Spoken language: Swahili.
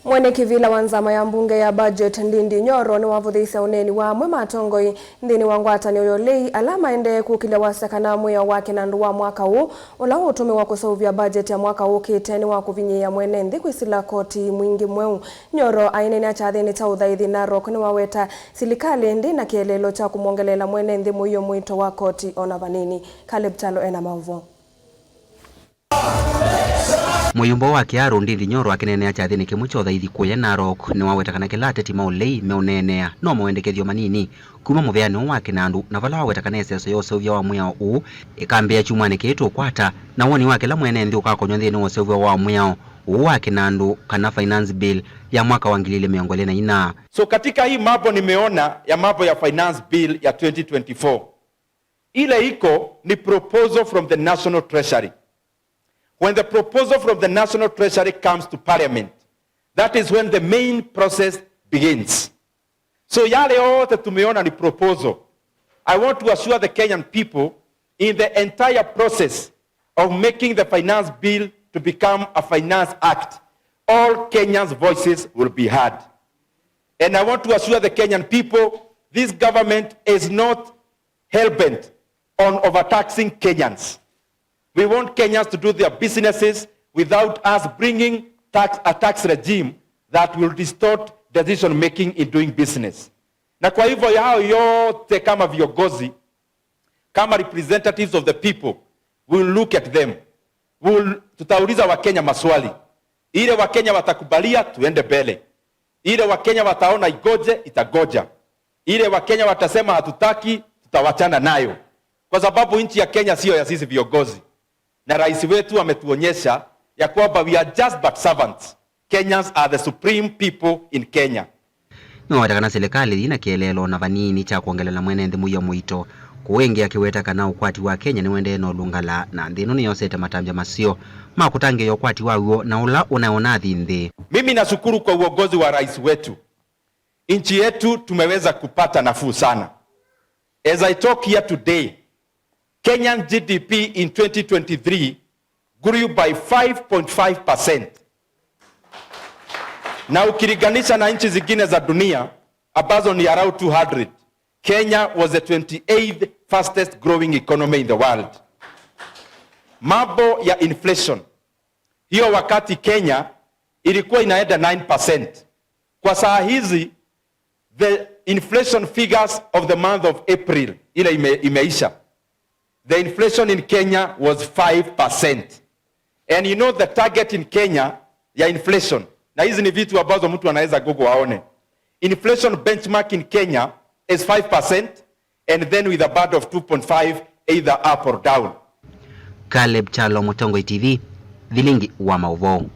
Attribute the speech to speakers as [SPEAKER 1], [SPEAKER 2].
[SPEAKER 1] Mwene kivila wanzama ya mbunge ya budget Ndindi Nyoro ni wavuthisa uneni wa mwe matongoi ndini wangwatani uyolei alama ende kukile wasakana mwea wake na nduwa mwaka huu ula utumi wa kusauvia budget ya mwaka huu kiteni wa kuvinyia mwene ndi kwisila koti mwingi mweu. Nyoro aineni achathini cha uthaithi Narok ni waweta silikali ndi na kielelo cha kumongelela mwene ndi muyo mwito wa koti ona vanini. Caleb Chalo ena mauvo.
[SPEAKER 2] Muyumbo wa Kiaru Ndindi Nyoro akinenea chathini kimucho uthaithi kuya Narok ni wawetakana kilate maulei meunenea no mawendekethio manini kuma muveano wa kinandu na vala wawetakana eseso yose uvya wa mwao uu ikambia chumani kitu kwata na woni wake la mwene nthi ukakonyo nthini wose uvya wa mwao uu wa kinandu kana finance bill ya mwaka wa 2024.
[SPEAKER 3] So katika hii mambo nimeona ya mambo ya finance bill ya 2024 ile iko ni proposal from the National Treasury. When the proposal from the National Treasury comes to Parliament, that is when the main process begins. So yale yote tumeona ni proposal. I want to assure the Kenyan people in the entire process of making the finance bill to become a finance act, all Kenyans' voices will be heard. And I want to assure the Kenyan people, this government is not hell-bent on overtaxing Kenyans. We want Kenyans to do their businesses without us bringing a tax regime that will distort decision making in doing business. Na kwa hivyo yao yote kama viongozi, kama representatives of the people, we'll look at them. Tutauliza Wakenya maswali. Ile Wakenya watakubalia tuende mbele. Ile Wakenya wataona igoje itagoja. Ile Wakenya watasema hatutaki tutawachana nayo. Kwa sababu nchi ya Kenya sio ya sisi viongozi. Na rais wetu ametuonyesha ya kwamba we are just but servants. Kenyans are the supreme people in Kenya.
[SPEAKER 2] Wawetakana serikali ina kielelo na vanini cha kuongelela mwene nthi muyo mwito kuwengi akiweta kana ukwati wa Kenya ni wende no lungala na nthino ni yosete matambya masio makutange yo ukwati wa uo na ula unaona nthi.
[SPEAKER 3] Mimi nashukuru kwa uongozi wa rais wetu. Nchi yetu tumeweza kupata nafuu sana. As I talk here today, Kenyan GDP in 2023 grew by 5.5%. Na ukilinganisha na nchi zingine za dunia ambazo ni around 200, Kenya was the 28th fastest growing economy in the world. Mambo ya inflation, hiyo wakati Kenya ilikuwa inaenda 9%. Kwa saa hizi the inflation figures of the month of April ile imeisha. The inflation in Kenya was 5%. And you know the target in Kenya ya inflation, na hizi ni vitu ambazo mtu anaweza Google aone. Inflation benchmark in Kenya is 5% and then with a band of 2.5 either up or down.
[SPEAKER 2] Caleb Chalo, Mutongoi TV, Thilingi wa Mauvoo.